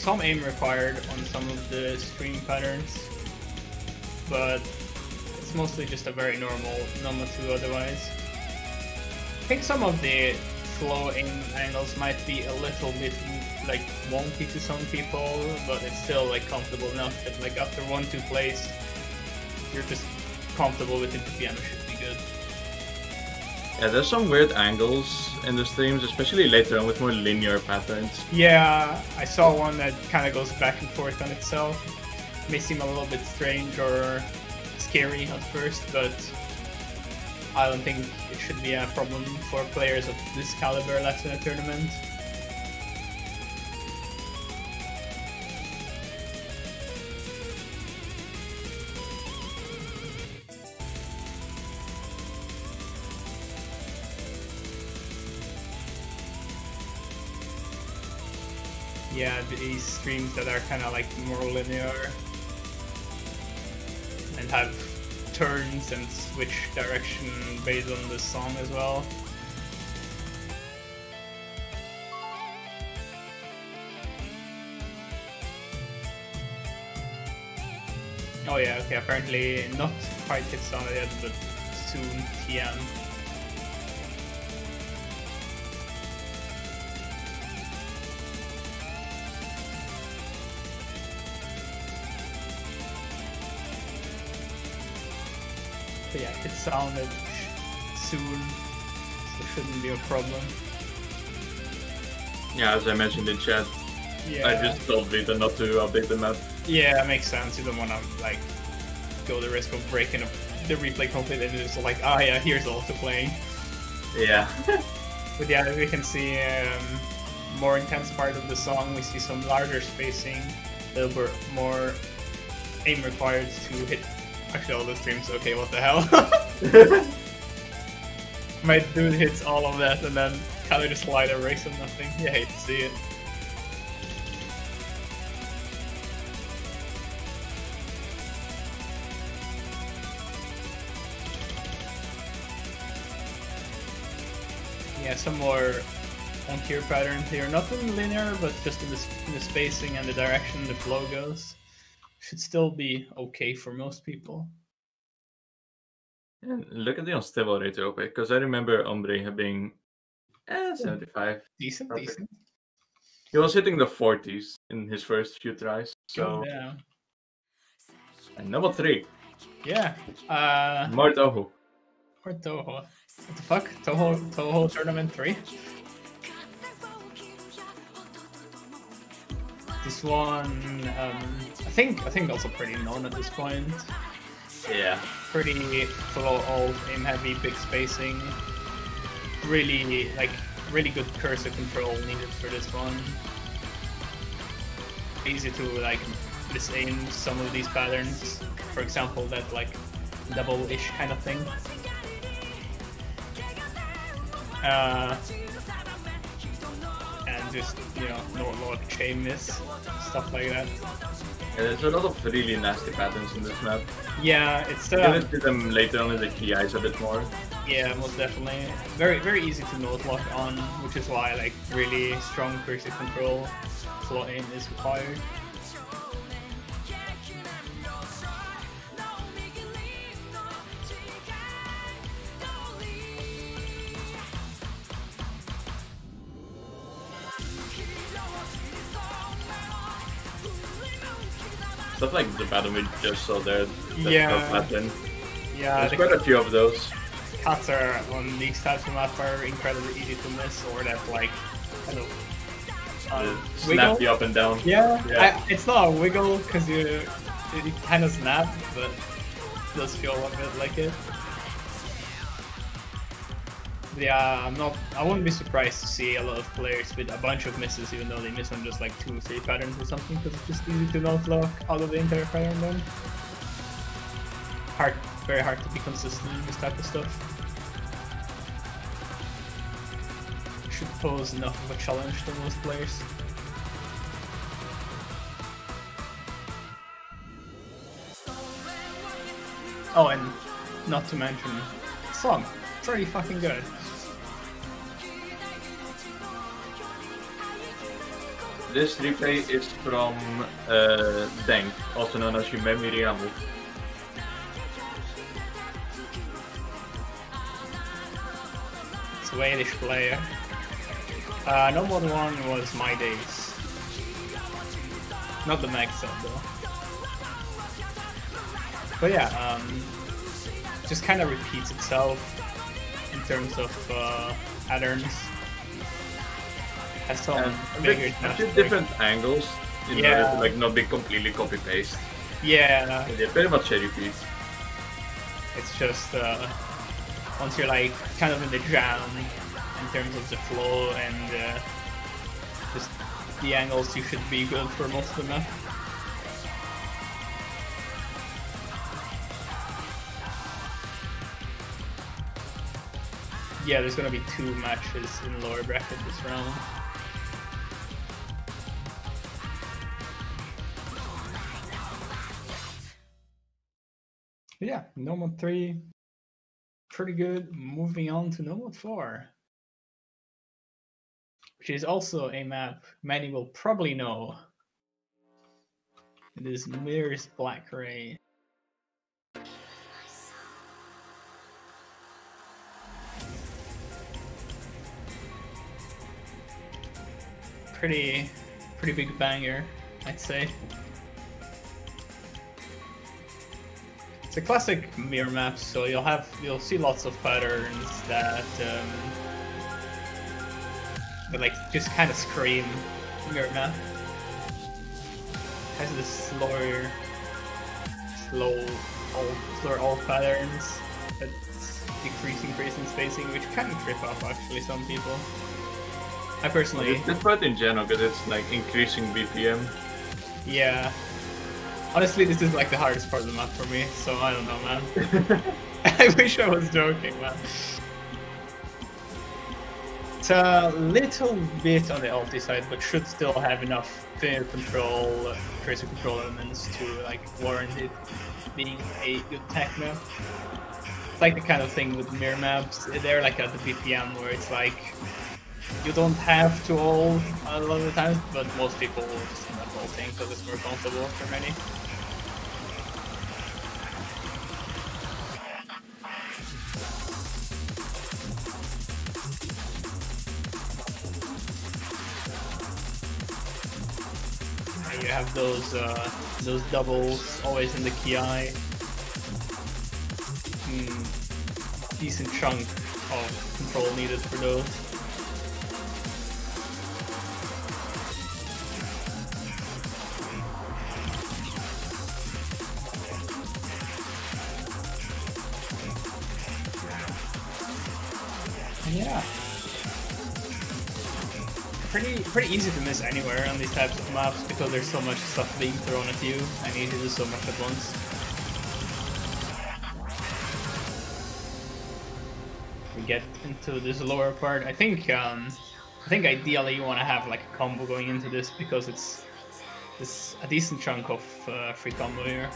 some aim required on some of the stream patterns, but it's mostly just a very normal Noma 2 otherwise. I think some of the flow aim angles might be a little bit like wonky to some people, but it's still like comfortable enough that like after 1-2 plays, you're just comfortable with it. The piano should be good. Yeah, there's some weird angles in the streams, especially later on with more linear patterns. Yeah, I saw one that kind of goes back and forth on itself. May seem a little bit strange or scary at first, but I don't think it should be a problem for players of this caliber left in a tournament. Yeah, these streams that are kind of like more linear and have turns and switch direction based on the song as well. Oh yeah, okay, apparently not quite hit song yet, but soon TM. But yeah, it sounded soon, so shouldn't be a problem. Yeah, as I mentioned in chat, Yeah. I just told Vita not to update the map. Yeah, that makes sense. You don't want to like go the risk of breaking up the replay completely and just like, ah yeah, here's also playing. Yeah. But yeah, as we can see, more intense part of the song, we see some larger spacing, a little bit more aim required to hit. Actually, all the streams. Okay, what the hell? My dude hits all of that and then kind of just slide a race on nothing. You hate to see it. Yeah, some more on-tier patterns here. Nothing linear, but just in the spacing and the direction the flow goes. Should still be okay for most people. And look at the unstable rate real quick, because I remember Ombre being 75. Decent, Perfect. decent. He was hitting the 40s in his first few tries. So, yeah. And number 3. Yeah. More Toho. Or Toho. What the fuck? Toho Tournament 3? This one, I think also pretty known at this point. Yeah. Pretty flow alt, aim heavy, big spacing. Really good cursor control needed for this one. Easy to like misaim some of these patterns. For example, that like double-ish kind of thing. And just, you know, no chain miss, stuff like that. Yeah, there's a lot of really nasty patterns in this map. Yeah, it's You're gonna see them later on in the TIs a bit more. Yeah, most definitely. Very easy to note lock on, which is why like really strong cursor control flow aim is required. Stuff like the battle we just saw there. Yeah. There's quite a few of those. Cuts are on these types of maps are incredibly easy to miss, or that like kind of snap you up and down. Yeah. It's not a wiggle because it kind of snap, but it does feel a bit like it. Yeah, I wouldn't be surprised to see a lot of players with a bunch of misses, even though they miss on just like 2 or 3 patterns or something, because it's just easy to not lock out of the entire pattern then. Very hard to be consistent in this type of stuff. Should pose enough of a challenge to most players. Oh, and not to mention, the song, pretty fucking good. This replay is from Denk, also known as Yumemi Riamu. Swedish player. No more one was My Days. Not the max set though. But yeah, just kind of repeats itself in terms of patterns. Has some bigger different angles in order to like not be completely copy paste. Yeah. They pretty much repeat. It's just once you're like kind of in the jam in terms of the flow and just the angles, you should be good for most of the map. Yeah, there's gonna be 2 matches in lower bracket this round. But yeah, No Mode 3, pretty good. Moving on to No Mode 4, which is also a map many will probably know. It is Mirror's Black Ray. Pretty big banger, I'd say. It's a classic mirror map, so you'll see lots of patterns that like just kind of scream mirror map. It has this slower alt patterns that's increasing spacing, which can trip off actually some people. I personally... It's different in general because it's like increasing BPM. Yeah. Honestly, this is like the hardest part of the map for me, so I don't know, man. I wish I was joking, man. It's a little bit on the ulti side, but should still have enough fair control, tracer control elements to like warrant it being a good tech map. It's like the kind of thing with mirror maps, they're like at the BPM where it's like you don't have to ult a lot of the times, but most people will just end up ulting because it's more comfortable for many. You have those doubles always in the key eye. Decent chunk of control needed for those. Yeah. Pretty easy to miss anywhere on these types of maps because there's so much stuff being thrown at you and you need to do so much at once. We get into this lower part. I think ideally you want to have like a combo going into this because it's a decent chunk of free combo here.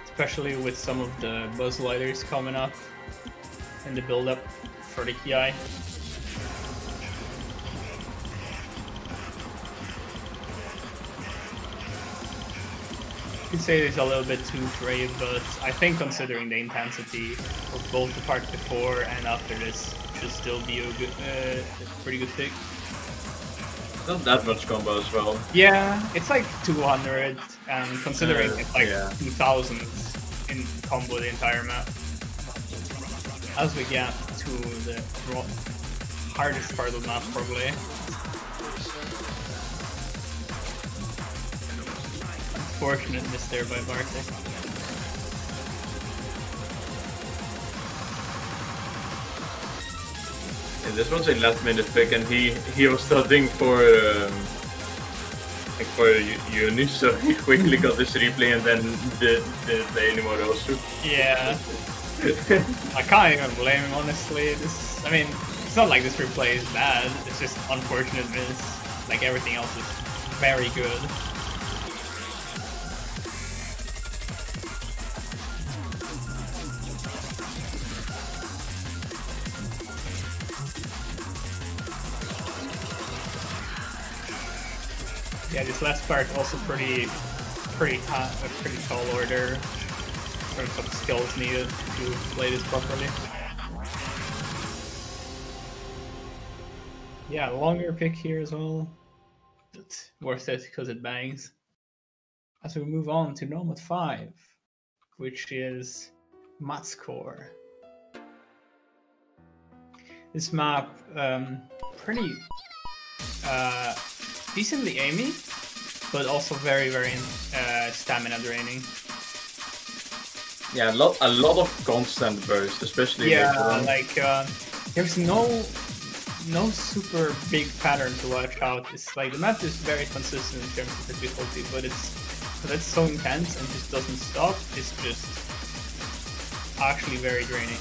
Especially with some of the buzz lighters coming up in the build-up for the key eye. You could say it's a little bit too brave, but I think considering the intensity of both the part before and after this, should still be a good, pretty good pick. Not that much combo as well. Yeah, it's like 200, and considering it's like 2000 in combo the entire map. As we get to the hardest part of the map, probably. Unfortunate miss there by Bartek. Yeah, this was a last minute pick, and he was studying for uni, so he quickly got this replay and then didn't play anymore also. Yeah. I can't even blame him, honestly. I mean, it's not like this replay is bad, it's just unfortunate miss. Like everything else is very good. Yeah, this last part also pretty tall order in terms of skills needed to play this properly. Yeah, longer pick here as well, but worth it because it bangs. As we move on to Nomad 5, which is Matscore. This map, pretty decently aimy, but also very stamina draining. Yeah, a lot of constant burst, especially. Yeah, like there's no super big pattern to watch out. It's like the map is very consistent in terms of difficulty, but it's so intense and just doesn't stop. It's just actually very draining.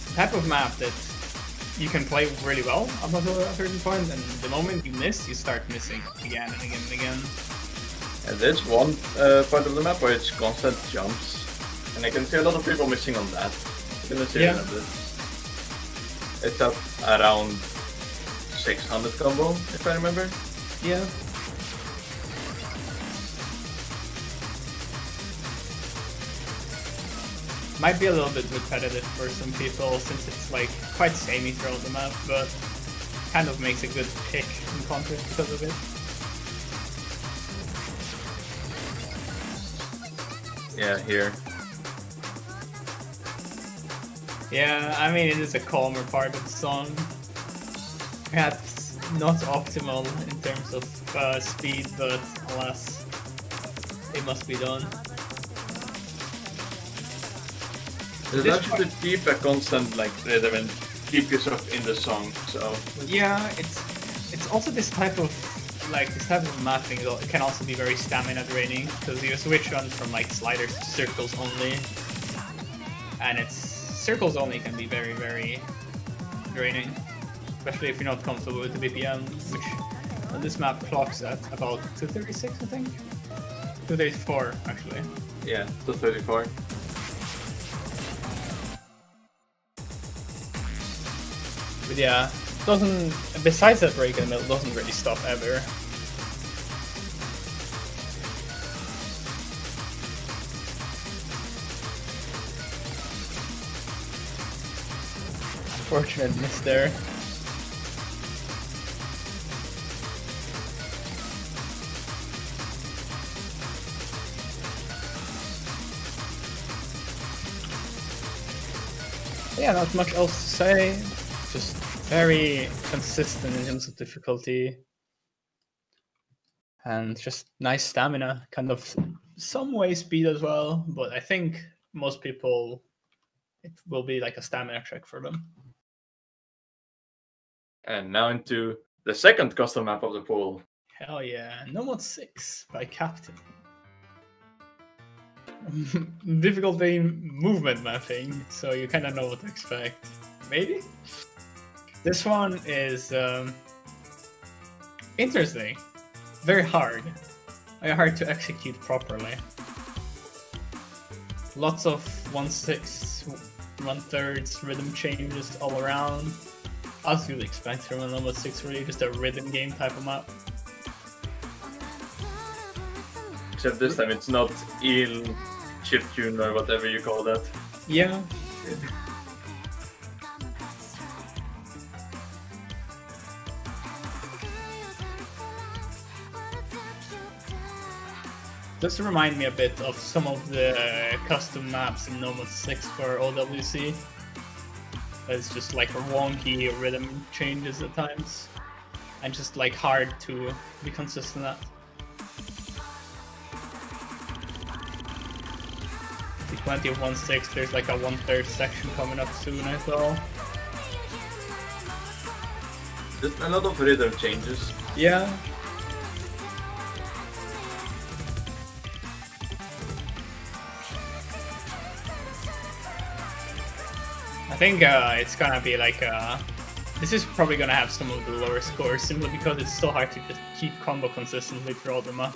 The type of map that you can play really well up until a certain point, and the moment you miss, you start missing again and again and again. And there's one part of the map where it's constant jumps, and I can see a lot of people missing on that. Yeah. It's up around 600 combo, if I remember. Yeah. Might be a little bit repetitive for some people since it's like quite samey throughout the map, but kind of makes a good pick in Contest because of it. Yeah, here. Yeah, I mean it is a calmer part of the song. Perhaps not optimal in terms of speed, but alas, it must be done. It's actually to keep a constant like rhythm and keep yourself in the song. So yeah, it's also this type of mapping. It can also be very stamina draining because you switch on from like sliders to circles only, and circles only can be very draining, especially if you're not comfortable with the BPM, which on this map clocks at about 236, I think. 234 actually. Yeah, 234. But yeah, besides that break in the middle, doesn't really stop ever. Unfortunate miss there. Yeah, not much else to say. Just very consistent in terms of difficulty. And just nice stamina, kind of some way speed as well, but I think most people, it will be like a stamina check for them. And now into the second custom map of the pool. Hell yeah, Nomad 6 by Captain. Difficulty movement mapping, so you kind of know what to expect. Maybe? This one is interesting. Very hard. Very hard to execute properly. Lots of 1/6, 1/3 rhythm changes all around. As you'd expect from a Nomad 6, really just a rhythm game type of map. Except this time it's not eel, chiptune or whatever you call that. Yeah. Does remind me a bit of some of the custom maps in Nomad 6 for OWC. It's just like wonky rhythm changes at times, and just like hard to be consistent at. The plenty of 1/6, there's like a 1/3 section coming up soon as well. Just a lot of rhythm changes. Yeah. I think it's gonna be like this is probably gonna have some of the lower scores simply because it's so hard to just keep combo consistently throughout the map.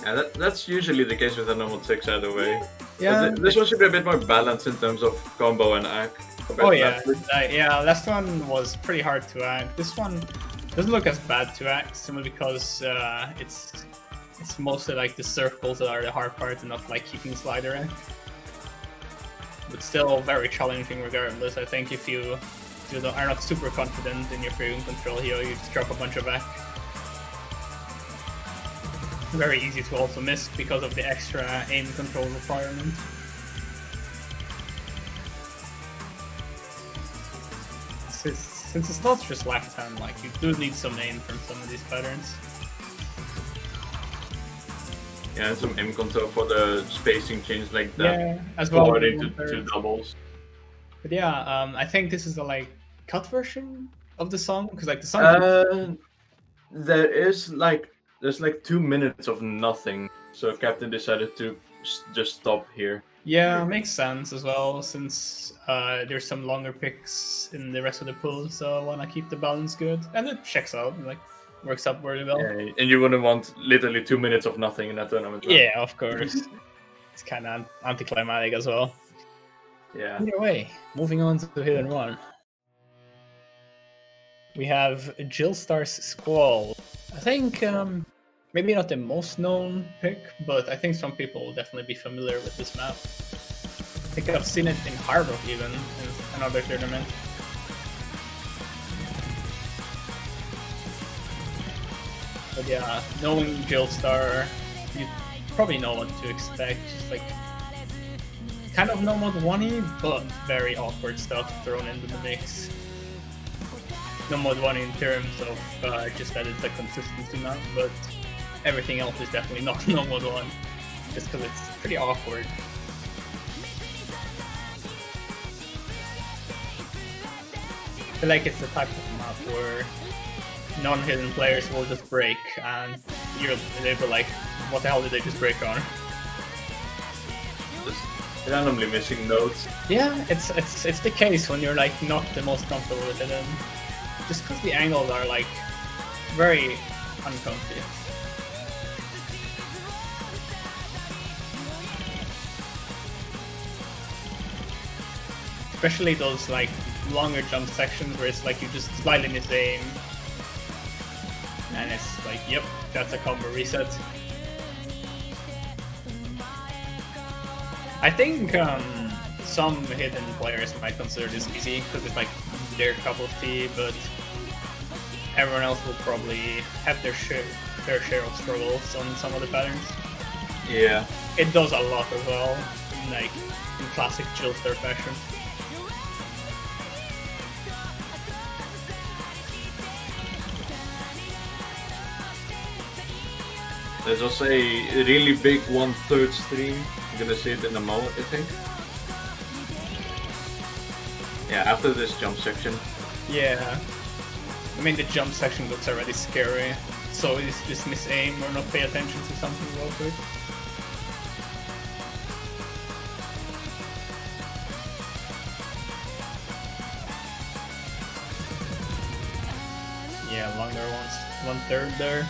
Yeah, that's usually the case with the Nomad 6 either way. Yeah. This one should be a bit more balanced in terms of combo and act. Oh yeah, yeah. Last one was pretty hard to act. This one Doesn't look as bad to act, simply because it's mostly like the circles that are the hard part and not like keeping slider in. But still very challenging regardless. I think if you are not super confident in your freedom control here, you just drop a bunch of back. Very easy to also miss because of the extra aim control requirement. Since it's not just left hand, like you do need some aim from some of these patterns. Yeah, and some aim control for the spacing change like that. Yeah, as well. Forward into two doubles. But yeah, I think this is a like cut version of the song because like the song. There's like 2 minutes of nothing, so Captain decided to just stop here. Yeah, makes sense as well, since there's some longer picks in the rest of the pool, so I want to keep the balance good. And it checks out, like, works out really well. Yeah, and you wouldn't want literally 2 minutes of nothing in that tournament. Right? Yeah, of course. It's kind of anticlimactic as well. Yeah. Either way, moving on to Hidden 1. We have Jill Star's Squall. I think maybe not the most known pick, but I think some people will definitely be familiar with this map. I think I've seen it in Harbor even, in another tournament. But yeah, knowing Jill Star, you probably know what to expect. Just like kind of no mod 1E, but very awkward stuff thrown into the mix. No mod 1 in terms of just that it's a consistency map, but everything else is definitely not no mod 1, just because it's pretty awkward. I feel like it's the type of map where non-hidden players will just break, and they'll be like, what the hell did they just break on? Just randomly missing nodes. Yeah, it's the case when you're like not the most comfortable with it, and just because the angles are like very uncomfy. Especially those like longer jump sections where it's like you just slightly miss aim, and it's like, yep, that's a combo reset. I think some hidden players might consider this easy because it's like their cup of tea, but everyone else will probably have their fair share of struggles on some of the patterns. Yeah. It does a lot as well, like in classic Jill Star fashion. There's also a really big 1/3 stream. You're gonna see it in a moment, I think. Yeah, after this jump section. Yeah. I mean, the jump section looks already scary, so just miss aim or not pay attention to something real quick. Yeah, longer ones, 1/3 there.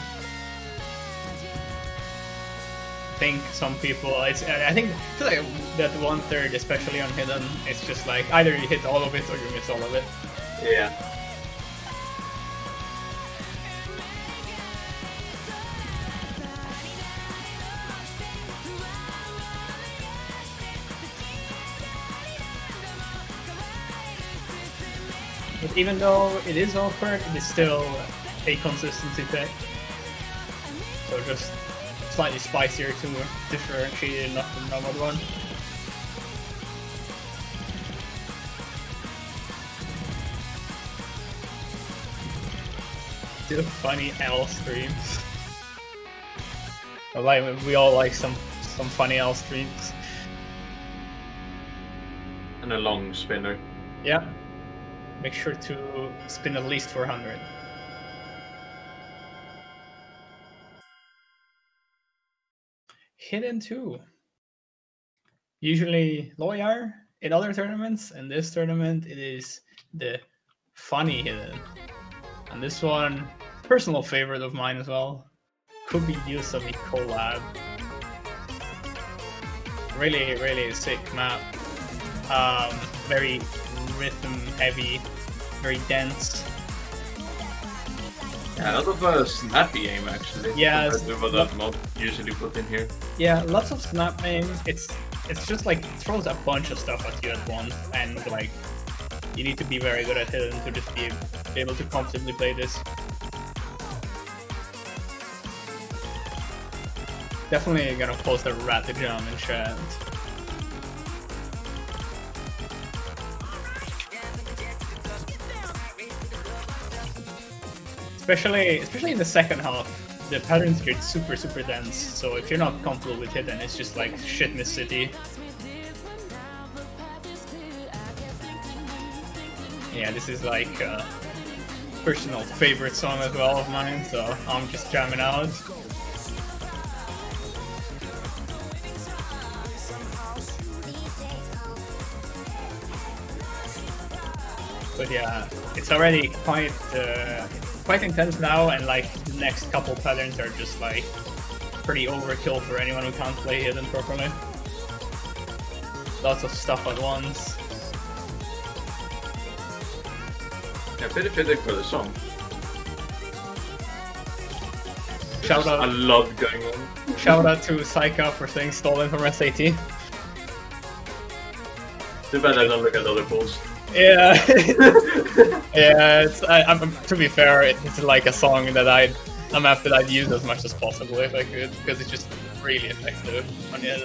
I think some people, I think like that 1/3, especially on hidden, it's just like either you hit all of it or you miss all of it. Yeah. But even though it is awkward, it is still a consistency pick. So just slightly spicier to differentiate it enough from normal one. The funny L streams. We all like some funny L streams. And a long spinner. Yeah. Make sure to spin at least 400. Hidden 2. Usually low IR in other tournaments. In this tournament, it is the funny hidden. And this one, personal favorite of mine as well. Could be used on the collab. Really, really sick map. Very rhythm heavy, very dense. Yeah, a lot of snappy aim actually. Yeah, compared to what that mod usually put in here. Yeah, lots of snap aim. It's just like throws a bunch of stuff at you at once, and like you need to be very good at it to just be able to comfortably play this. Definitely gonna post a rat jam in chat. Especially in the second half, the patterns get super dense. So if you're not comfortable with it, then it's just like shitness city. Yeah, this is like a personal favorite song as well of mine, so I'm just jamming out. But yeah, it's already quite intense now, and like the next couple patterns are just like pretty overkill for anyone who can't play hidden properly. Lots of stuff at once. Yeah, pretty fitting for the song. Shout out, a lot going on. Shout out to Saika for saying stolen from SAT. Too bad I don't look at other polls. Yeah, yeah. To be fair, it's like a song that a map that I'd use as much as possible if I could, because it's just really effective on the end.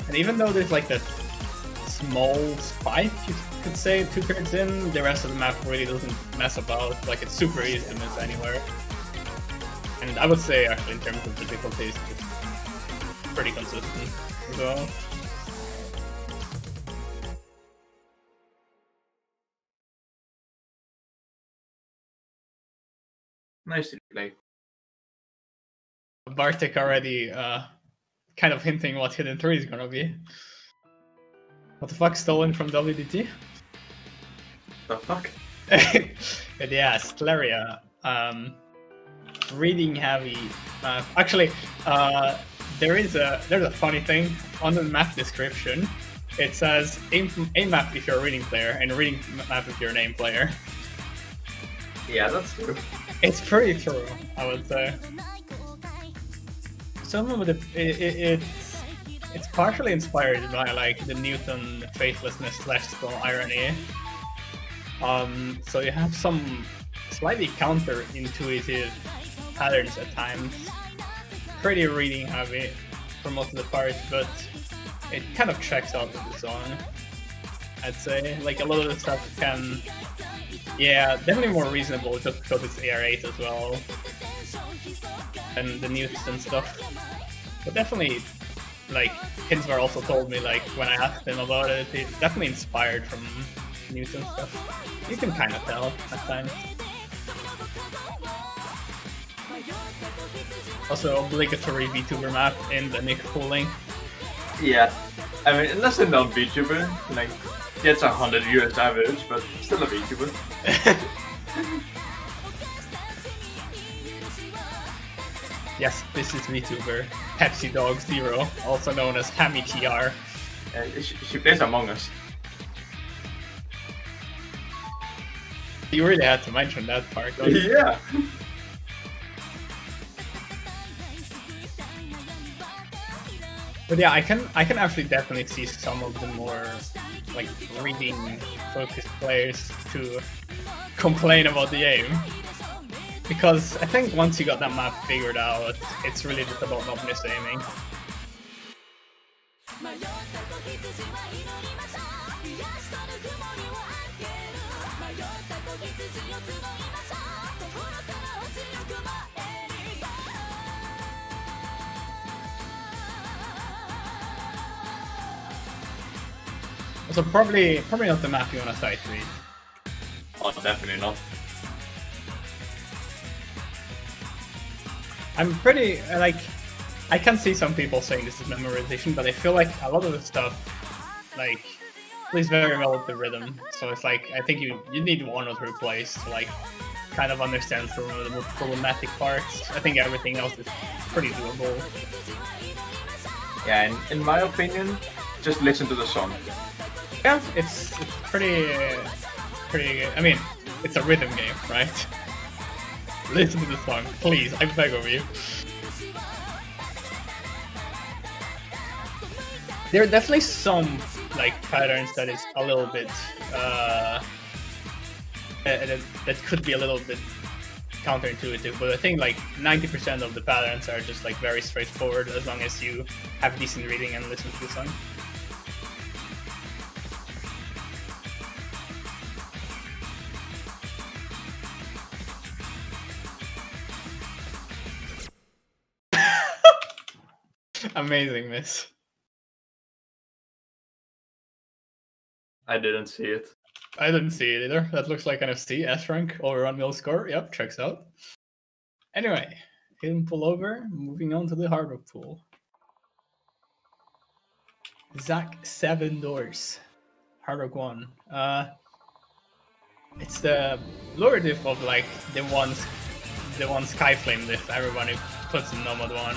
And even though there's like that small spike, you could say, 2 turns in, the rest of the map really doesn't mess about. Like, it's super easy to miss anywhere. And I would say, actually, in terms of difficulty, it's just pretty consistent as well. Nicely played. Bartek already kind of hinting what Hidden 3 is gonna be. What the fuck, stolen from WDT? The fuck? But yeah, Stellaria. Reading heavy. Actually, there's a funny thing on the map description. It says aim map if you're a reading player and reading map if you're a name player. Yeah, that's true. It's pretty true, I would say. Some of it's partially inspired by like the Newton faithlessness / irony. So you have some slightly counterintuitive patterns at times. Pretty reading heavy for most of the parts, but it kind of checks out with the song, I'd say. Like a lot of the stuff can, yeah, definitely more reasonable just because it's AR8 as well, and the Newton stuff. But definitely, like, Hinsvar also told me, like, when I asked him about it, it's definitely inspired from Newton stuff. You can kind of tell at times. Also, obligatory VTuber map in the Nick pooling. Yeah, I mean, unless a non-VTuber, like, gets 100 US average, but still a VTuber. Yes, this is VTuber Pepsi Dog Zero, also known as Hammy TR. She plays Among Us. You really had to mention that part, though. Yeah. But yeah, I can actually definitely see some of the more like reading focused players to complain about the aim. Because I think once you got that map figured out, it's really just about not misaiming. So probably not the map you want to sight read. Oh, definitely not. I'm pretty, like, I can see some people saying this is memorization, but I feel like a lot of the stuff, like, plays very well with the rhythm. So it's like, I think you need 1 or 2 plays to, like, kind of understand some of the more problematic parts. I think everything else is pretty doable. Yeah, in my opinion, just listen to the song. Yeah, it's pretty. I mean, it's a rhythm game, right? Listen to the song, please. I beg of you. There are definitely some like patterns that is a little bit that could be a little bit counterintuitive, but I think like 90% of the patterns are just like very straightforward as long as you have decent reading and listen to the song. Amazing, miss. I didn't see it. I didn't see it either. That looks like an FC S rank overrun mill score. Yep, checks out. Anyway, hidden pullover. Moving on to the hard rock pool. Zach 7 doors. Hard rock 1. It's the lower diff of like the one Skyflame diff everybody puts in Nomad 1.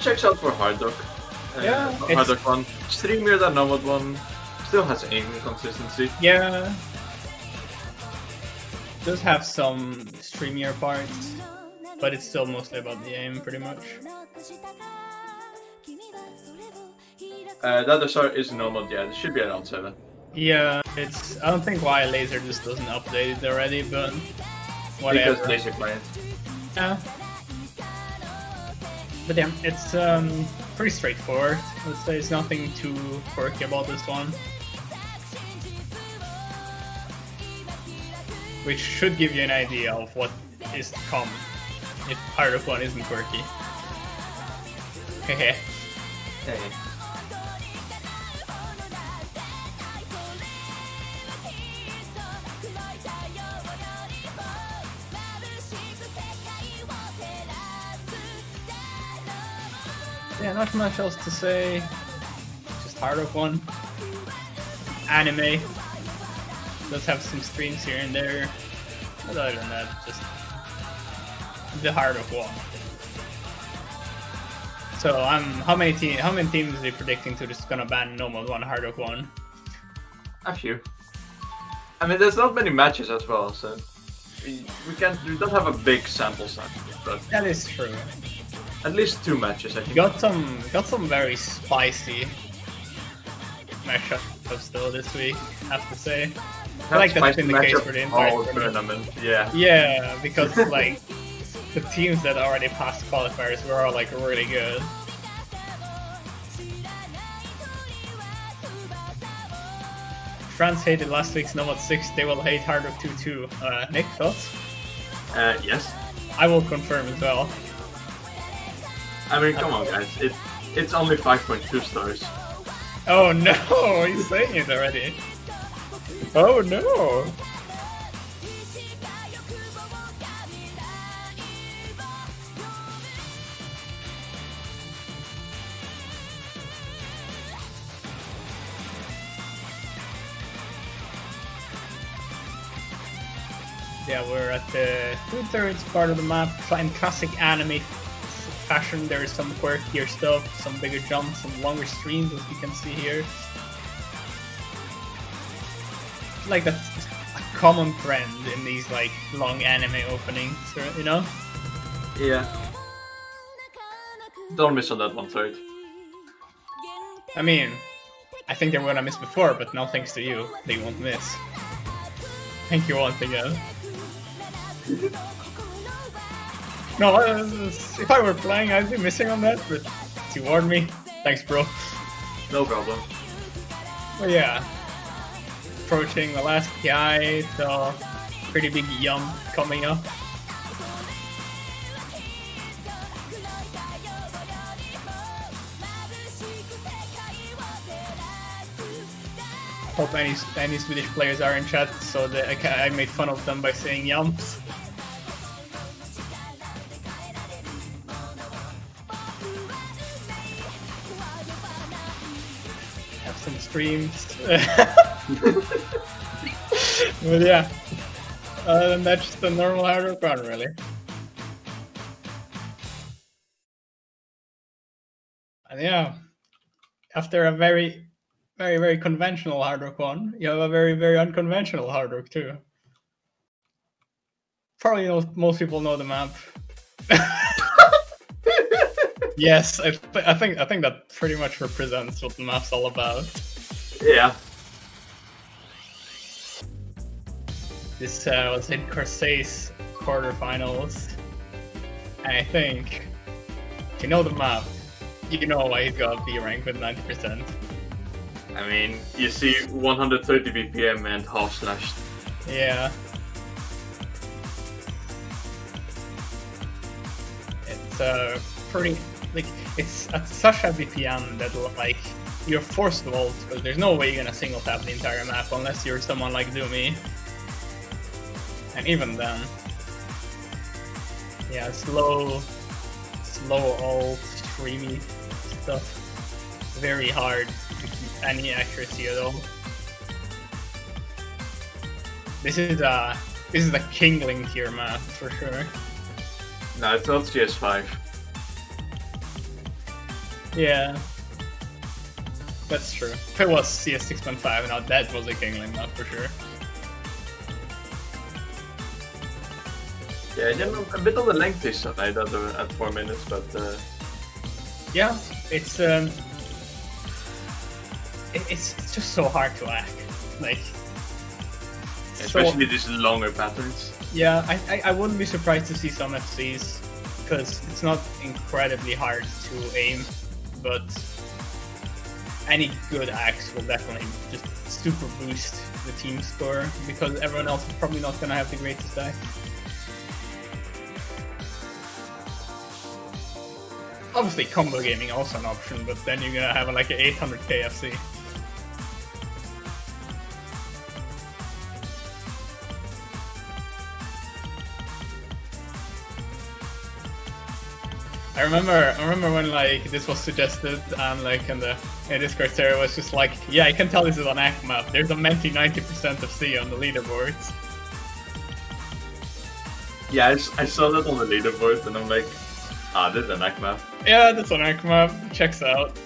Checks out for hard rock. Yeah, hard rock 1. Streamier than Nomad 1. Still has inconsistency. Yeah. Does have some streamier parts, but it's still mostly about the aim, pretty much. That SR is Nomad, yeah, it should be around 7. Yeah, it's. I don't think why Laser just doesn't update it already, but whatever. Because Laser client. Yeah. But yeah, it's pretty straightforward. Let's say it's nothing too quirky about this one. Which should give you an idea of what is to come if Hard Rock 1 isn't quirky. Hehe. Hey. Yeah, not much else to say. Just Hard Rock 1. Anime. Does have some streams here and there. But other than that, just the Hard Rock 1. So how many teams are you predicting to just gonna ban Nomad 1 Hard Rock 1? A few. I mean, there's not many matches as well, so we don't have a big sample size, but That is true. at least 2 matches, I think. Got some very spicy matchups though this week, I have to say. I like that's been the case for the entire tournament. Yeah. Yeah, because like the teams that already passed qualifiers were all like really good. France hated last week's Nomad 6, they will hate Hard Rock 2 too. Nick, thoughts? Yes. I will confirm as well. I mean, come on, guys. It's only 5.2 stars. Oh no, he's saying it already. Oh no! Yeah, we're at the 2/3 part of the map. In classic anime fashion, there is some quirkier stuff, some bigger jumps, some longer streams, as you can see here. Like that's a common trend in these like long anime openings, you know? Yeah. Don't miss on that 1/3. I mean, I think they were gonna miss before, but no thanks to you, they won't miss. Thank you once again. No, if I were playing, I'd be missing on that, but you warned me. Thanks, bro. No problem. Well, yeah. Approaching the last guy, so pretty big yum coming up. Hope any Swedish players are in chat, so that I made fun of them by saying yums. Have some streams. But yeah, other than that, just a normal hard rock run, really. And yeah, After a very, very conventional hard rock one, you have a very unconventional hard rock too. Probably most people know the map. Yes, I think that pretty much represents what the map's all about. Yeah. This was in Corsai's quarterfinals. And I think, if you know the map, you know why he's got B rank with 90%. I mean, you see 130 BPM and half slashed. Yeah. It's pretty, like, it's at such a BPM that, like, you're forced to ult, because there's no way you're gonna single tap the entire map unless you're someone like Doomy. And even then, yeah, slow ult, streamy stuff. Very hard to keep any accuracy at all. This is a Kingling tier map for sure. No, it's not CS5. Yeah, that's true. If it was CS 6.5, now that was a Kingling map for sure. Yeah, you know, a bit on the lengthy side at 4 minutes, but yeah, it's just so hard to hack, like, especially these longer patterns. Yeah, I wouldn't be surprised to see some FCs, because it's not incredibly hard to aim, but any good axe will definitely just super boost the team score, because everyone else is probably not gonna have the greatest axe. Obviously, combo gaming also an option, but then you're gonna have like an 800 KFC. I remember when like this was suggested, and like in the Discord server was just like, yeah, I can tell this is an ACK map. There's a Menti 90% of C on the leaderboards. Yeah, I saw that on the leaderboard, and I'm like, ah, this is an ACK map. Yeah, that's an ACK map. Checks out.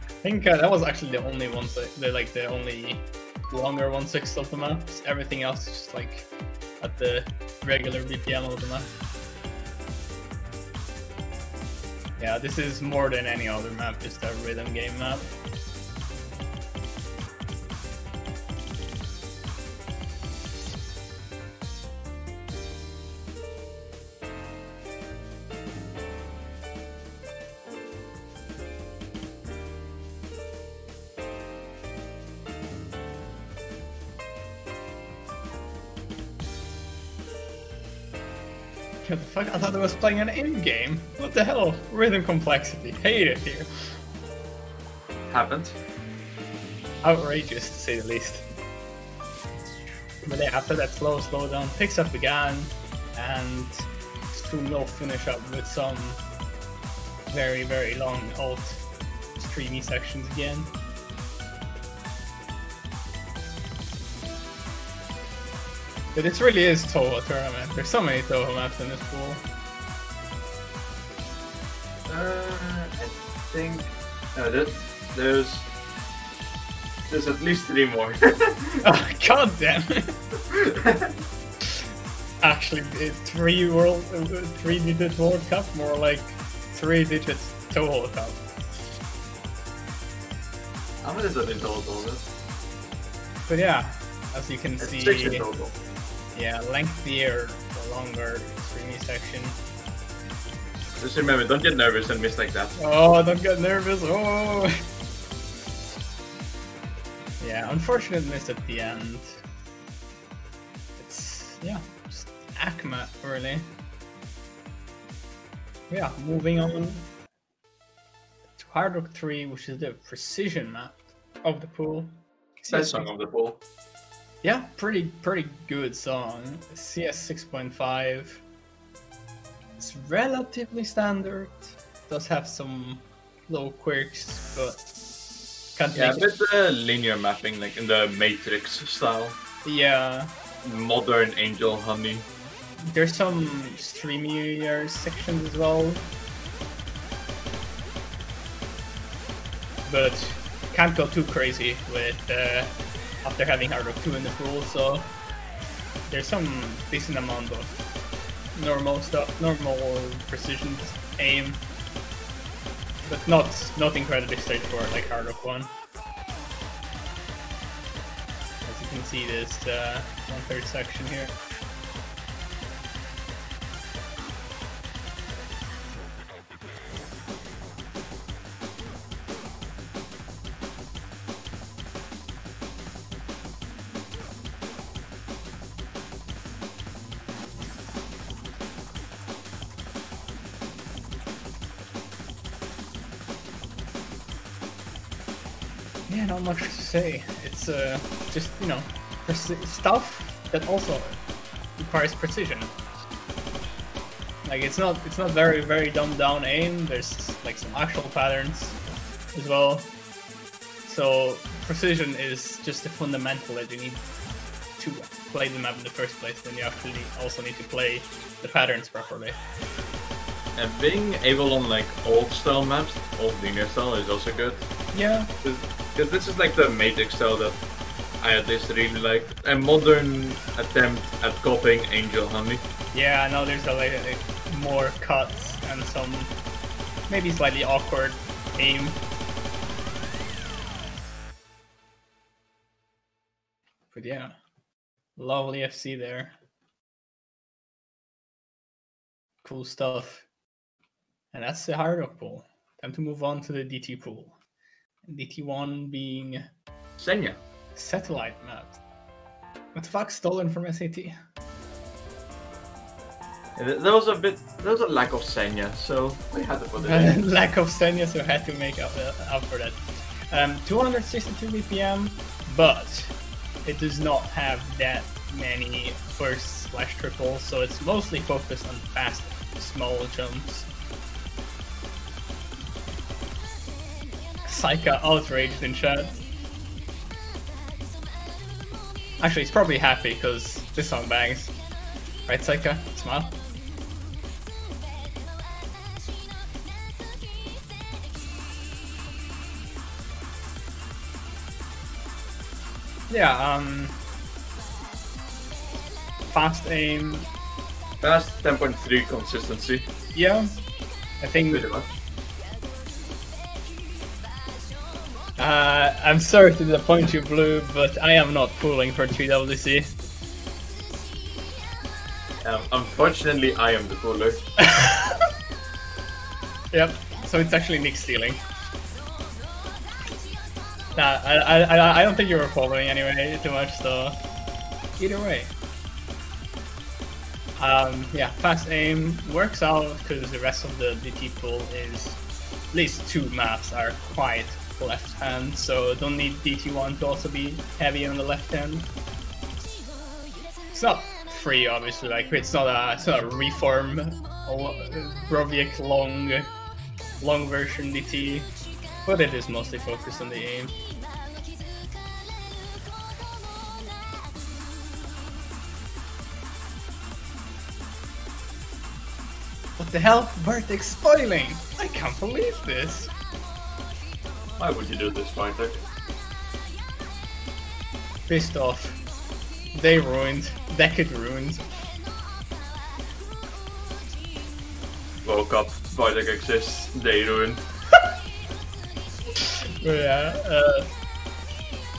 I think that was actually the only ones, the only longer 1/6 of the maps. Everything else is just like at the regular BPM of the map. Yeah, this is more than any other map, just a rhythm game map. What the fuck? I thought I was playing an in-game. What the hell? Rhythm complexity. Hate it here. Happened. Outrageous to say the least. But then after that slow down, picks up again, and soon will finish up with some very long ult streamy sections again. But this really is Toho tournament. There's so many Toho maps in this pool. I think there's at least 3 more. Oh, god damn it! Actually, it's 3-digit World Cup, more like 3 digits Toho Cup. How many is that in total? But yeah, as you can see, 6 in total. Yeah, lengthier or longer streamy section. Just remember, don't get nervous and miss like that. Oh, don't get nervous. Oh. Yeah, unfortunate miss at the end. It's, yeah, just ACMA really. Yeah, moving on to Hard Rock 3, which is the precision map of the pool. Best song of the pool. Yeah, pretty good song. CS 6.5. It's relatively standard. Does have some low quirks, but can't yeah, make a bit linear mapping, like in the Matrix style. Yeah. Modern Angel Honey. There's some streamier sections as well. but can't go too crazy with after having Hard Rock 2 in the pool, so there's some decent amount of normal stuff, normal precision aim, but not incredibly straightforward like Hard Rock 1. As you can see, this 1/3 section here. Yeah, not much to say. It's just, you know, stuff that also requires precision. Like it's not very dumbed down aim. There's like some actual patterns as well. So precision is just the fundamental that you need to play the map in the first place. Then you actually also need to play the patterns properly. And being able on like old style maps, old linear style, is also good. Yeah. Because this is like the Matrix style that I at least really like. A modern attempt at copying Angel Honey. Yeah, I know there's a like more cuts and some maybe slightly awkward aim. But yeah, lovely FC there. Cool stuff. And that's the Hard Rock pool. Time to move on to the DT pool. DT1 being Senya. satellite map. What the fuck, stolen from SAT? There was a lack of Senya, so we had to put it in. Lack of Senya, so I had to make up for that. 262 BPM, but it does not have that many first/triples, so it's mostly focused on fast, small jumps. Saika outraged in chat. Actually, he's probably happy because this song bangs. Right, Saika? Smile. Yeah, fast aim. Fast 10.3 consistency. Yeah, I think. Pretty much. I'm sorry to disappoint you, Blue, but I am not pooling for 3WC. Unfortunately, I am the pooler. Yep, so it's actually Nick stealing. Nah, I don't think you were following anyway too much, so either way. Yeah, fast aim works out because the rest of the DT pool is, at least 2 maps are quite left hand, so don't need DT1 to also be heavy on the left hand. It's not free, obviously, like it's not a reform Broviek long version DT, but it is mostly focused on the aim. What the hell? Vertex spoiling! I can't believe this! Why would you do this, Fighter? Pissed off. They ruined. Decade ruined. Woke up, Vitek exists, they ruined. Yeah,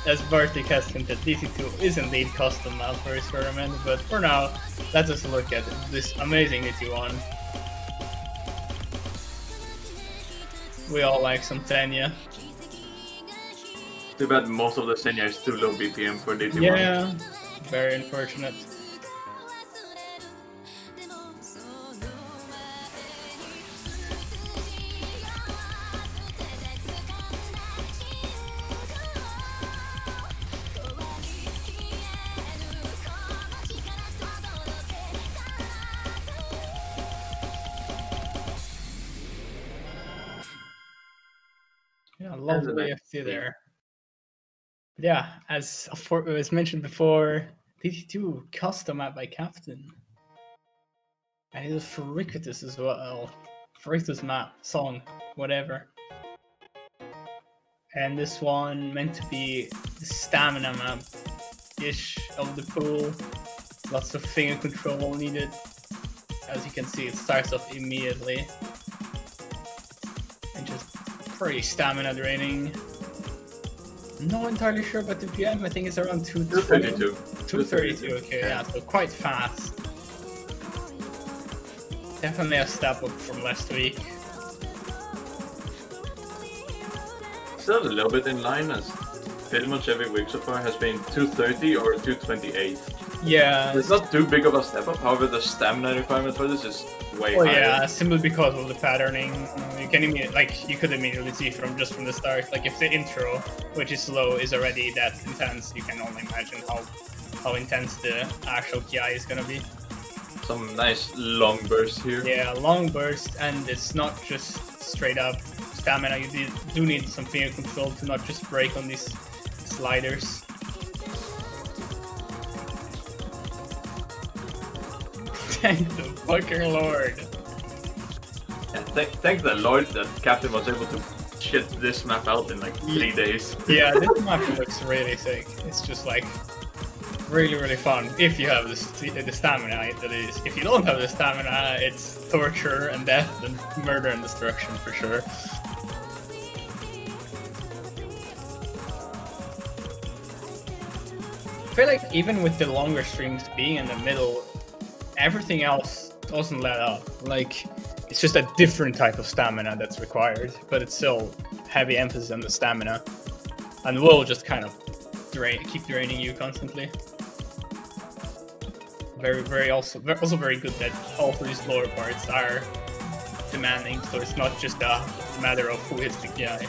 as Bartik has hinted, DC2 is indeed custom map for experiment, but for now, let's just look at this amazing DT1. We all like some Senya. Too bad most of the Senya is too low BPM for DT1. Yeah, very unfortunate. Yeah, lovely FC there. Yeah, as was mentioned before, DT2 custom map by Captain. And it was Frictus as well. Frictus map, song, whatever. And this one meant to be the stamina map-ish of the pool. Lots of finger control needed. As you can see, it starts off immediately. And just pretty stamina draining. Not entirely sure about the PM. I think it's around 232. 232, okay, yeah, so quite fast. Definitely a step up from last week. Still a little bit in line, as pretty much every week so far has been 230 or 228. Yeah. It's not too big of a step up, however the stamina requirement for this is way higher. Yeah, simply because of the patterning. You can you could immediately see from the start. Like if the intro, which is slow, is already that intense, you can only imagine how intense the actual KI is gonna be. Some nice long bursts here. Yeah, long burst, and it's not just straight up stamina. You do need some finger control to not just break on these sliders. Thank the fucking Lord. Yeah, thank the Lord that Captain was able to shit this map out in like 3 days. Yeah, this map looks really sick. It's just like really fun if you have the stamina. That is, if you don't have the stamina, it's torture and death and murder and destruction for sure. I feel like even with the longer streams being in the middle, everything else doesn't let up. Like, it's just a different type of stamina that's required, but it's still heavy emphasis on the stamina, and will just kind of keep draining you constantly. Also very good that all of these lower parts are demanding, so it's not just a matter of who hits the KI.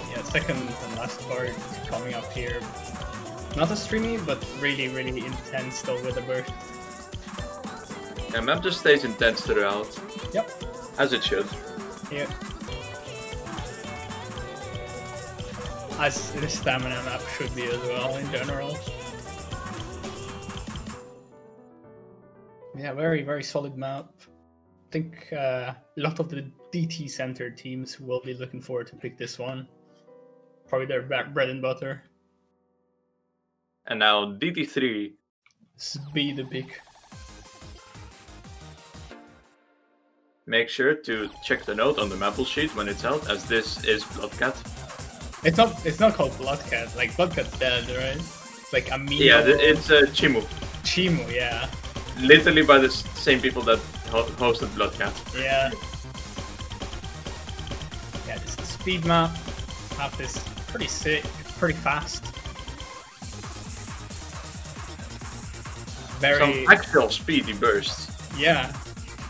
Yeah, second and last part coming up here. Not as streamy, but really intense though with the burst. Yeah, map just stays intense throughout. Yep. As it should. Yeah. As the stamina map should be as well in general. Yeah, very solid map. I think a lot of the DT centered teams will be looking forward to pick this one. Probably their bread and butter. And now DT3. Be the pick. Make sure to check the note on the Mappool sheet when it's out, as this is Bloodcat. It's not called Bloodcat. Like Bloodcat's dead, right? It's like a meme. Yeah, it's Chimu. Chimu, yeah. Literally by the same people that hosted Bloodcat. Yeah. Yeah, this is speed map. Map is pretty sick, pretty fast. Some actual speedy bursts. Yeah,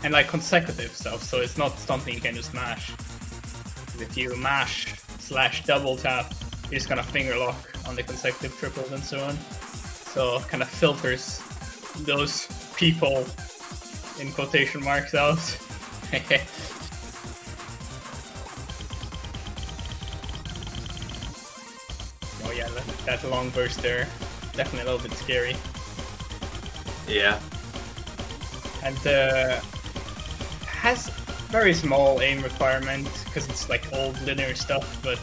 and like consecutive stuff, so it's not something you can just mash. If you mash / double tap, you're just gonna finger lock on the consecutive triples and so on. So kind of filters those people in quotation marks out. Oh yeah, that long burst there, definitely a little bit scary. Yeah. And has very small aim requirement because it's like old linear stuff, but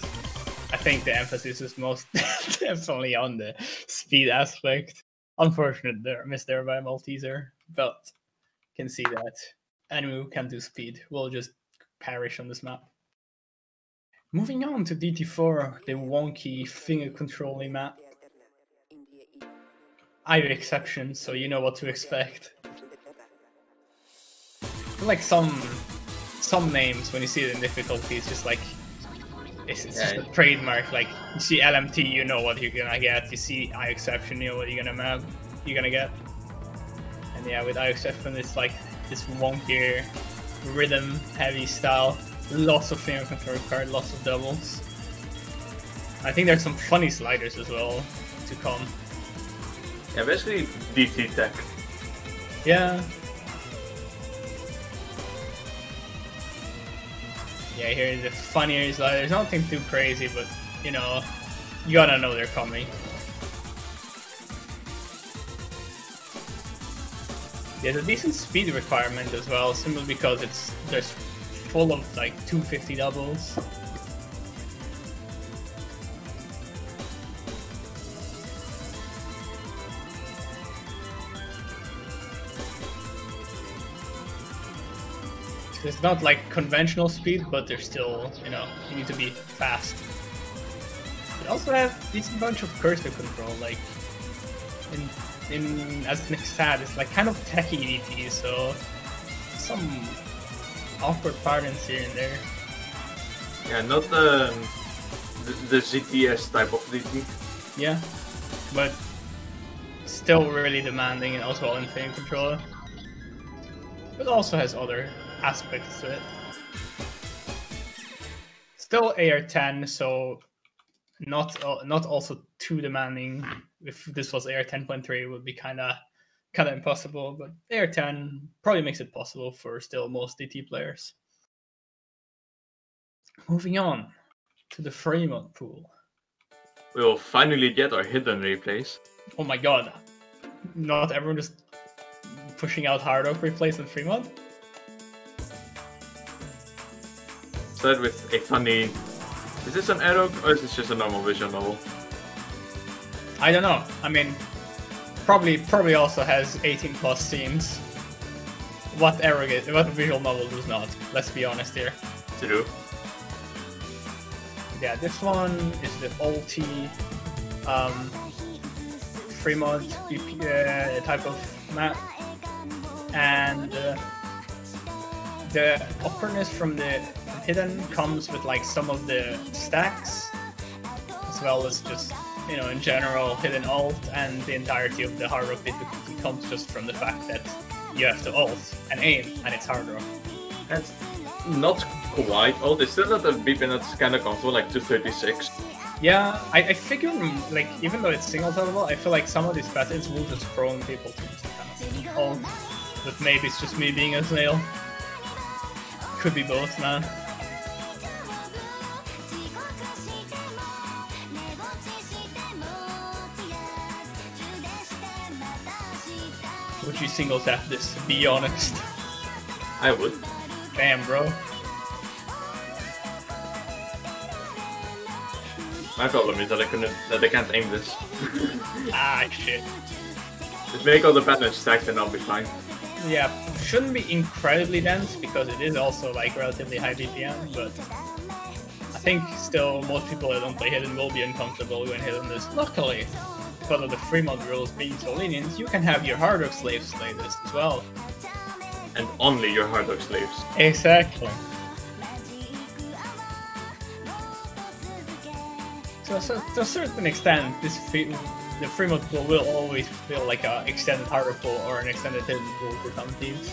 I think the emphasis is most definitely on the speed aspect. Unfortunate miss there by Malteser, but can see that anyone who can do speed will just perish on this map. Moving on to DT4, the wonky finger controlling map. I have exceptions, so you know what to expect. Like some names, when you see it in difficulty, it's just like it's just a trademark. Like you see LMT, you know what you're gonna get. You see I exception, you know what you're gonna get. And yeah, with I exception, it's like this wonky rhythm heavy style. Lots of finger control card, lots of doubles. I think there's some funny sliders as well to come. Yeah, basically DT tech. Yeah. Yeah, here the funnier sliders. Nothing too crazy, but you know, you gotta know they're coming. There's a decent speed requirement as well, simply because there's full of like 250 doubles. It's not like conventional speed, but there's still, you know, you need to be fast. They also have a decent bunch of cursor control, like in as Nick said, it's like kind of techie DT, so some awkward patterns here and there. Yeah, not the ZTS type of DT. Yeah, but still really demanding and also all infinite controller. But also has other aspects to it. Still AR10, so not also too demanding. If this was AR 10.3, it would be kind of impossible. But AR 10 probably makes it possible for still most DT players. Moving on to the Fremont pool. We'll finally get our hidden replays. Oh my god! Not everyone just pushing out hard rock replays in Fremont. Start with a funny. Is this an arrow or is this just a normal visual novel? I don't know. I mean, probably also has 18+ scenes. What visual novel does not? Let's be honest here. True. Yeah, this one is the ulti Fremont BP type of map, and the awkwardness from the hidden comes with like some of the stacks, as well as just, you know, in general hidden ult, and the entirety of the hard rock difficulty comes just from the fact that you have to ult and aim, and it's hard rock. That's not quite ult. It's still not a BP that's kind of comfortable, like 236. Yeah, I figure, like, even though it's single totable, I feel like some of these patterns will just prone people to just kind of ult. But maybe it's just me being a snail. Could be both, man. Would you single tap this? Be honest. I would. Damn, bro. My problem is that I can't aim this. Ah, shit. Just make all the patterns stacked and I'll be fine. Yeah, shouldn't be incredibly dense because it is also like relatively high BPM, but I think still most people that don't play hidden will be uncomfortable when hitting this. Luckily, because of the Fremont rules being so lenient, you can have your hard rock slaves play this as well. And only your hard rock slaves. Exactly. So to a certain extent, the Fremont pool will always feel like an extended hard rock pool or an extended hidden pool for some teams.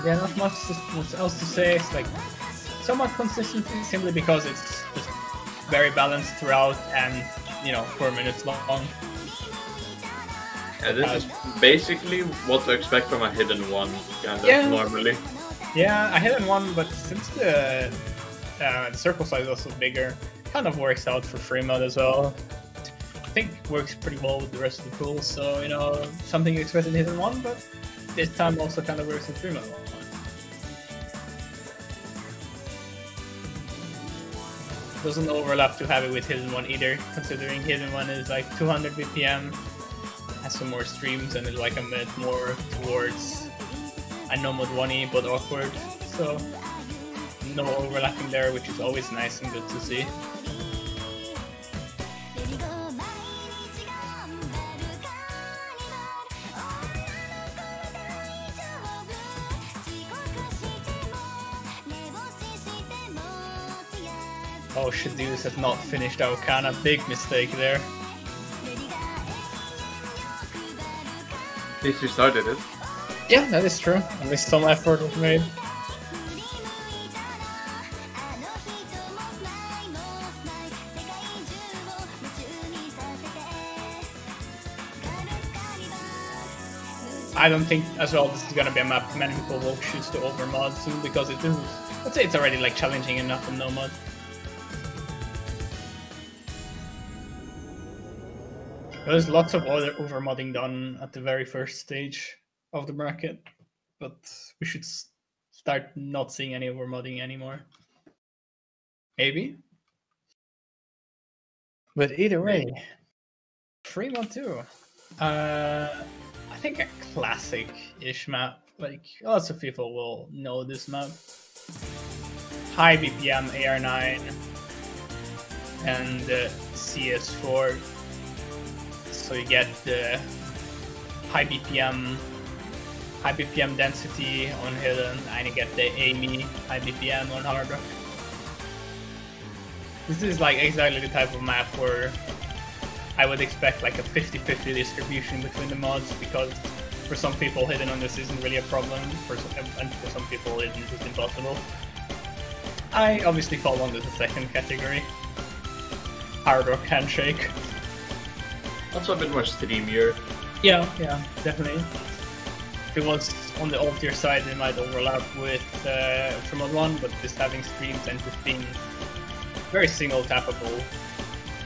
Yeah, not much else to say. It's like somewhat consistent simply because it's just very balanced throughout and, you know, 4 minutes long. Yeah, this is basically what to expect from a hidden one, kind of, normally. Yeah, a hidden one, but since the circle size is also bigger, kind of works out for Fremont as well. I think works pretty well with the rest of the pool, so, you know, something you expect in hidden one, but this time also kind of works in Fremont. Doesn't overlap too heavy with hidden one either, considering hidden one is like 200 BPM, has some more streams, and is like a bit more towards a nomad 1E but awkward, so no overlapping there, which is always nice and good to see. Oh, Shadows has not finished Arcana. Big mistake there. At least you started it. Yeah, that is true. At least some effort was made. I don't think as well this is gonna be a map many people will choose to overmod soon because it is. Let's say it's already like challenging enough in no mod. There's lots of other overmodding done at the very first stage of the bracket, but we should start not seeing any overmodding anymore. Maybe. But either way, free mod 2. I think a classic-ish map. Like lots of people will know this map. High BPM AR9 and CS4. So you get the high BPM density on hidden, and you get the AMI high BPM on hard rock. This is like exactly the type of map where I would expect like a 50-50 distribution between the mods, because for some people hidden on this isn't really a problem, and for some people it's just impossible. I obviously fall under the second category. Hard rock handshake. Also a bit more streamier. Yeah, definitely. If it was on the alt tier side, it might overlap with from mod 1, but just having streams and just being very single tappable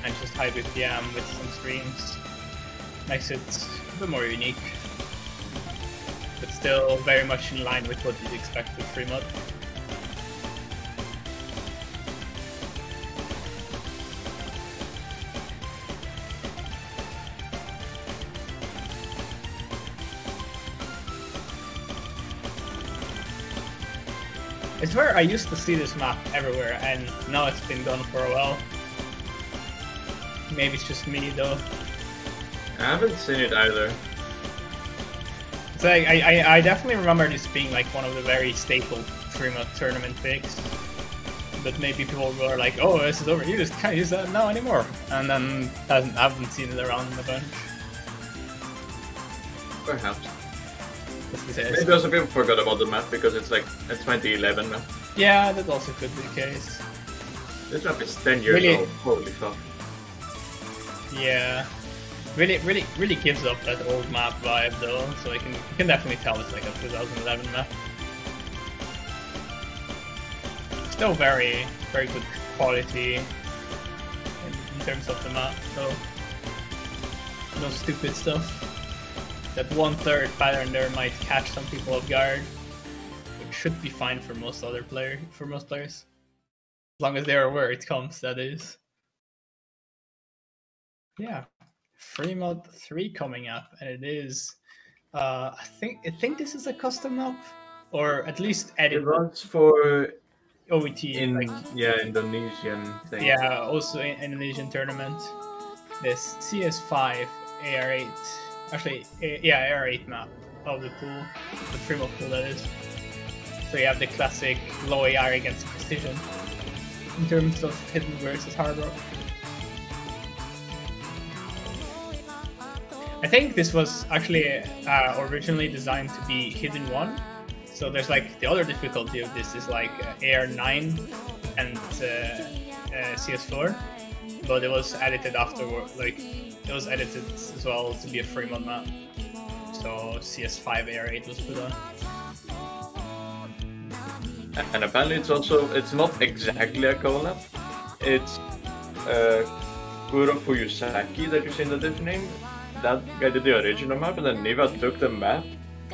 and just high BPM with some streams makes it a bit more unique, but still very much in line with what you'd expect with free mod. It's where I used to see this map everywhere, and now it's been gone for a while. Maybe it's just me though. I haven't seen it either. It's like I definitely remember this being like one of the very staple free mod tournament picks. But maybe people were like, "Oh, this is over. You just can't use that now anymore," and then I haven't seen it around a bunch. Perhaps. Maybe also people forgot about the map because it's like a 2011 map. Yeah, that also could be the case. This map is 10 years old. Holy fuck. Yeah. Really gives up that old map vibe though, so you can definitely tell it's like a 2011 map. Still very good quality in terms of the map, so no stupid stuff. That 1/3 pattern there might catch some people off guard, which should be fine for most players. As long as they're aware it comes, that is. Yeah. Free mod 3 coming up, and it is I think this is a custom map, or at least edit. It runs for OET Indonesian thing. Yeah, also in Indonesian tournament. This CS5 AR8, actually AR8 map of the pool, the free mod pool that is. So you have the classic low AR against precision in terms of hidden versus hard rock. I think this was actually originally designed to be hidden 1. So there's like the other difficulty of this is like AR9 and CS4, but it was edited afterward. Like it was edited as well to be a free mod map. So CS5 AR8 was put on. And apparently it's not exactly a collab. It's Kuro Fuyusaki that you see in the diff name. That guy did the original map, and then Niva took the map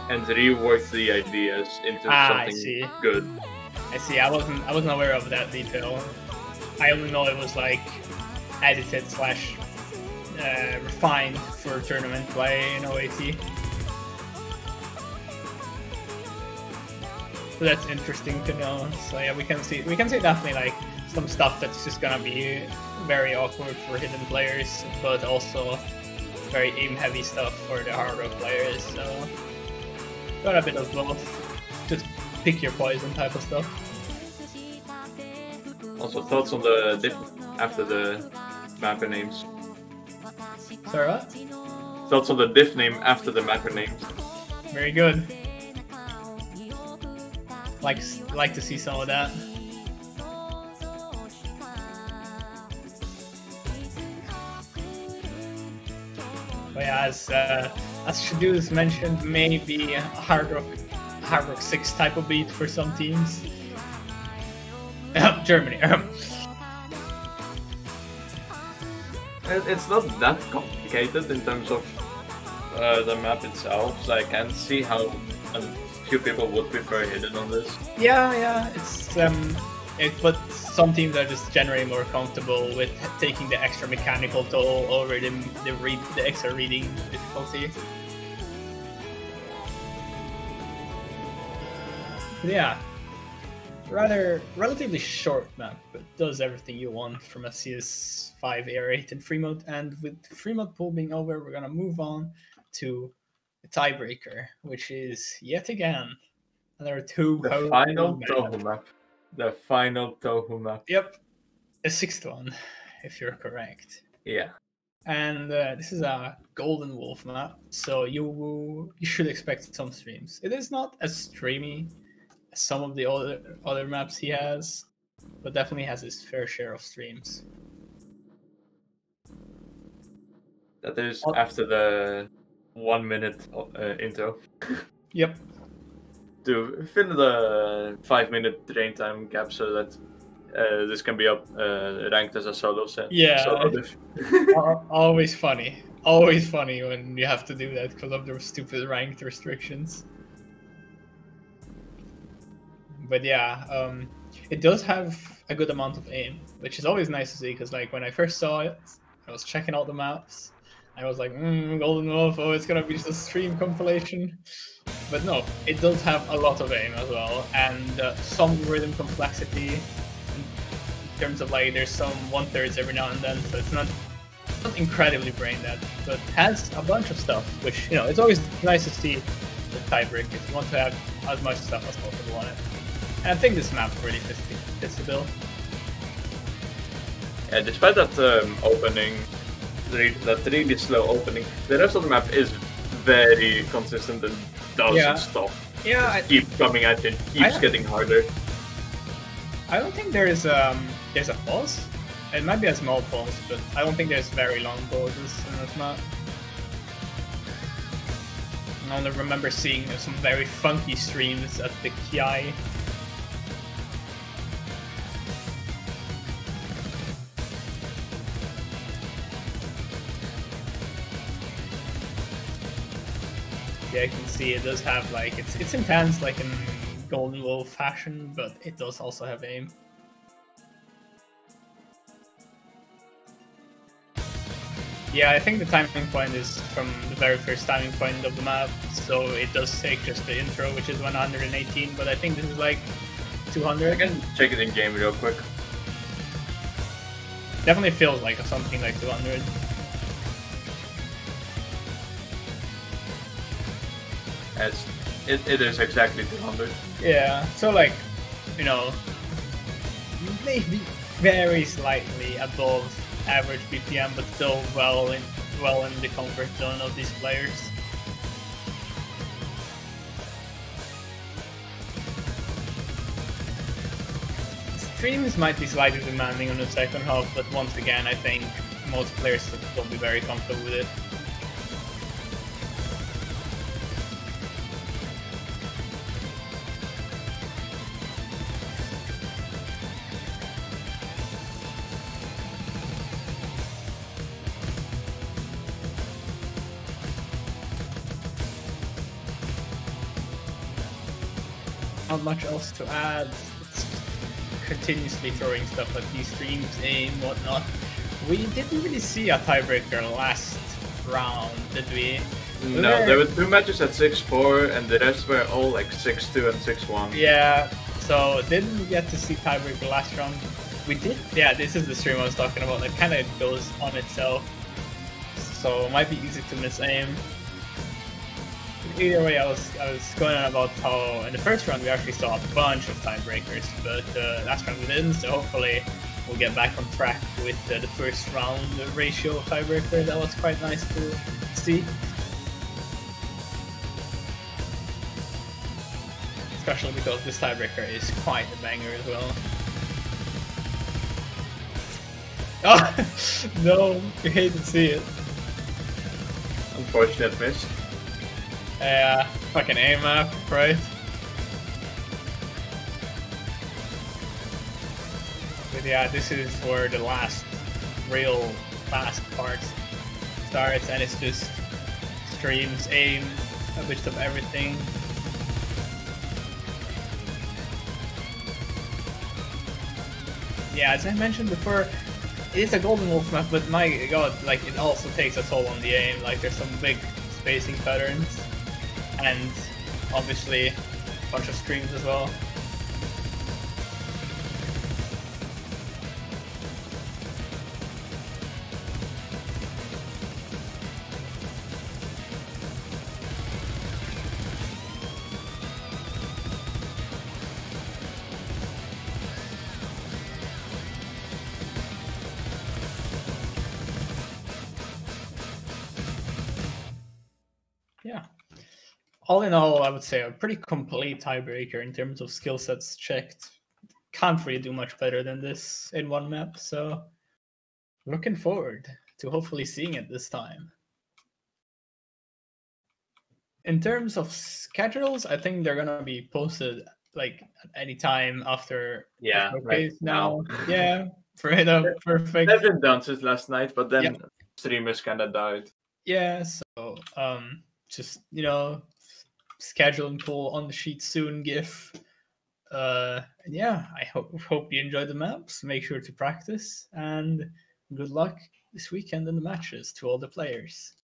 and reworked the ideas into something good. I see. I wasn't aware of that detail. I only know it was like edited / refined for tournament play in OAT. So that's interesting to know. So yeah, we can see definitely like some stuff that's just gonna be very awkward for hidden players, but also very aim-heavy stuff for the hard rock players, so got a bit of both. Just pick your poison type of stuff. Also, thoughts on the diff after the mapper names? Sorry, what? Thoughts on the diff name after the mapper names? Very good. Like to see some of that. But yeah, as as Shadus mentioned, maybe a Hard Rock 6 type of beat for some teams. Germany. It's not that complicated in terms of the map itself, so I can see how a few people would prefer hidden on this. Yeah, it's but some teams are just generally more comfortable with taking the extra mechanical toll over the extra reading difficulty. But yeah, relatively short map, but does everything you want from a CS5 air raid in free mode. And with free mode pool being over, we're gonna move on to the tiebreaker, which is yet again another The final Tohu map. The final Tohu map. Yep, a 6th one, if you're correct. Yeah. And this is a Golden Wolf map, so you should expect some streams. It is not as streamy as some of the other maps he has, but definitely has his fair share of streams. That is after the 1 minute intro. Yep. To fill the 5-minute train time gap so that this can be up ranked as a solo set. Yeah. Solo diff. Always funny. Always funny when you have to do that because of the stupid ranked restrictions. But yeah, it does have a good amount of aim, which is always nice to see because like when I first saw it, I was checking out the maps. I was like, Golden Wolf, oh, it's gonna be just a stream compilation. But no, it does have a lot of aim as well, and some rhythm complexity in terms of like there's some 1/3 every now and then, so it's not incredibly brain dead, but has a bunch of stuff, which, you know, it's always nice to see the tiebreak if you want to have as much stuff as possible on it. And I think this map really fits the bill. Yeah, despite that opening, that really slow opening, the rest of the map is very consistent and doesn't stop. Yeah, keeps coming at you, keeps getting harder. I don't think there's a pause. It might be a small pause, but I don't think there's very long pauses in this map. I only remember seeing some very funky streams at the Kiai. Yeah, I can see it does have like it's intense like in Golden Wolf fashion, but it does also have aim. Yeah, I think the timing point is from the very first timing point of the map, so it does take just the intro, which is 118, but I think this is like 200. I can check it in game real quick. Definitely feels like something like 200. It is exactly 200. Yeah, so like, you know, maybe very slightly above average BPM, but still well in the comfort zone of these players. Streams might be slightly demanding on the second half, but once again, I think most players will be very comfortable with it. Not much else to add. It's continuously throwing stuff at these streams, aim, whatnot. We didn't really see a tiebreaker last round, did we? No, there were 2 matches at 6-4, and the rest were all like 6-2 and 6-1. Yeah, so didn't get to see tiebreaker last round. We did. Yeah, this is the stream I was talking about. That kind of goes on itself, so it might be easy to miss aim. Either way, I was going on about how in the first round we actually saw a bunch of tiebreakers, but last round we didn't, so hopefully we'll get back on track with the first round ratio of tiebreaker. That was quite nice to see. Especially because this tiebreaker is quite a banger as well. Oh! No, you hate to see it. Unfortunate miss. Fucking A map, right? But yeah, this is where the last real fast part starts, and it's just streams, aim, a bit of everything. Yeah, as I mentioned before, it is a Golden Wolf map, but my god, like, it also takes a toll on the aim. Like, there's some big spacing patterns, and obviously a bunch of streams as well. Yeah. All in all, I would say a pretty complete tiebreaker in terms of skill sets checked. Can't really do much better than this in one map, so looking forward to hopefully seeing it this time. In terms of schedules, I think they're gonna be posted like at any time after Yeah, the showcase like now. now. Yeah, perfect. They've been done since last night, but then streamers kind of died. Yeah, so just, you know, schedule and pull on the sheet soon gif. Yeah, I hope you enjoy the maps. Make sure to practice, and good luck this weekend in the matches to all the players.